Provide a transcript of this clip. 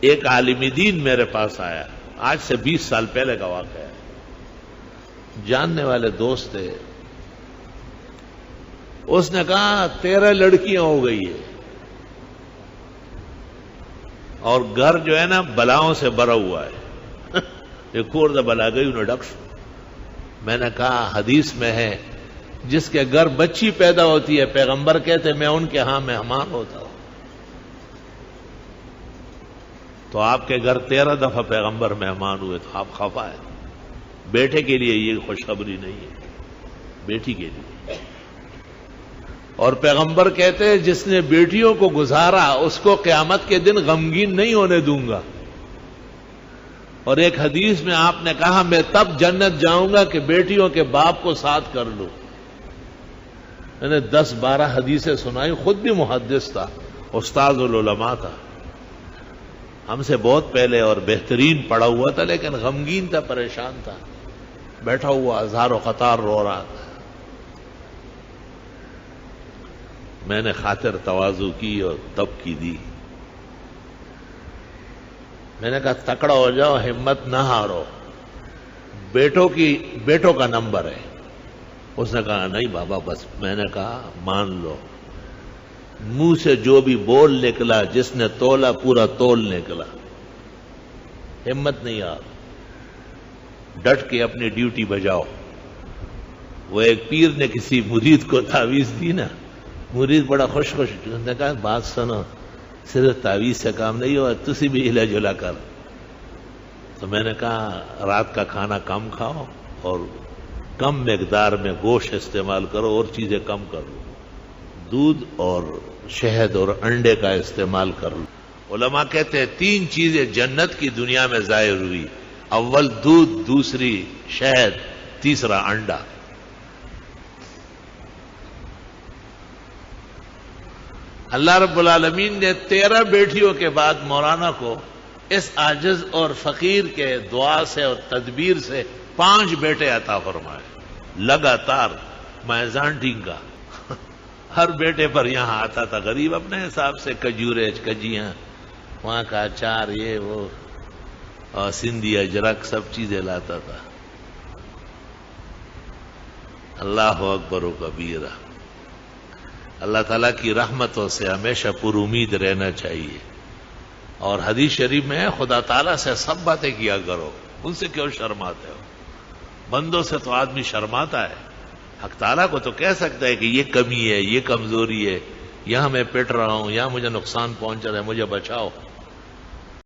ایک عالم دین میرے پاس آیا، آج سے 20 سال پہلے کا واقعہ ہے، جاننے والے دوست تھے، اس نے کہا 13 لڑکیاں ہو گئی ہے اور گھر جو ہے نا بلاؤں سے بھرا ہوا ہے، ایک اور بلا گئی انہیں ڈکش۔ میں نے کہا حدیث میں ہے جس کے گھر بچی پیدا ہوتی ہے پیغمبر کہتے میں ان کے ہاں مہمان ہوتا ہوں، تو آپ کے گھر 13 دفعہ پیغمبر مہمان ہوئے تو آپ خفا ہے۔ بیٹے کے لیے یہ خوشخبری نہیں ہے، بیٹی کے لیے۔ اور پیغمبر کہتے ہیں جس نے بیٹیوں کو گزارا اس کو قیامت کے دن غمگین نہیں ہونے دوں گا۔ اور ایک حدیث میں آپ نے کہا میں تب جنت جاؤں گا کہ بیٹیوں کے باپ کو ساتھ کر لوں۔ میں نے 10-12 حدیثیں سنائی، خود بھی محدث تھا، استاد العلماء تھا، ہم سے بہت پہلے اور بہترین پڑھا ہوا تھا، لیکن غمگین تھا، پریشان تھا، بیٹھا ہوا ہزار و قطار رو رہا تھا۔ میں نے خاطر تواضع کی اور تب کی دی، میں نے کہا تکڑا ہو جاؤ، ہمت نہ ہارو، بیٹوں کا نمبر ہے۔ اس نے کہا نہیں بابا بس۔ میں نے کہا مان لو، منہ سے جو بھی بول نکلا، جس نے تولا پورا تول نکلا، ہمت نہیں آ، ڈٹ کے اپنی ڈیوٹی بجاؤ۔ وہ ایک پیر نے کسی مرید کو تعویذ دی نا، مرید بڑا خوش نے کہا بات سنو، صرف تعویذ سے کام نہیں ہوا، تسی بھی ہلا جلا کر۔ تو میں نے کہا رات کا کھانا کم کھاؤ اور کم مقدار میں گوشت استعمال کرو، اور چیزیں کم کرو، دودھ اور شہد اور انڈے کا استعمال کر لو۔ علماء کہتے ہیں 3 چیزیں جنت کی دنیا میں ظاہر ہوئی، اول دودھ، دوسری شہد، تیسرا انڈا۔ اللہ رب العالمین نے 13 بیٹیوں کے بعد مولانا کو اس عاجز اور فقیر کے دعا سے اور تدبیر سے 5 بیٹے عطا فرمائے لگاتار۔ مائزانٹنگ کا ہر بیٹے پر یہاں آتا تھا غریب اپنے حساب سے، کجورے، کجیاں، وہاں کا اچار، یہ وہ، اور سندھی اجرک، سب چیزیں لاتا تھا۔ اللہ اکبر و کبیرہ۔ اللہ تعالیٰ کی رحمتوں سے ہمیشہ پر امید رہنا چاہیے، اور حدیث شریف میں ہے خدا تعالیٰ سے سب باتیں کیا کرو، ان سے کیوں شرماتے ہو؟ بندوں سے تو آدمی شرماتا ہے، حق تعالیٰ کو تو کہہ سکتا ہے کہ یہ کمی ہے، یہ کمزوری ہے، یہاں میں پٹ رہا ہوں، یہاں مجھے نقصان پہنچ رہا ہے، مجھے بچاؤ۔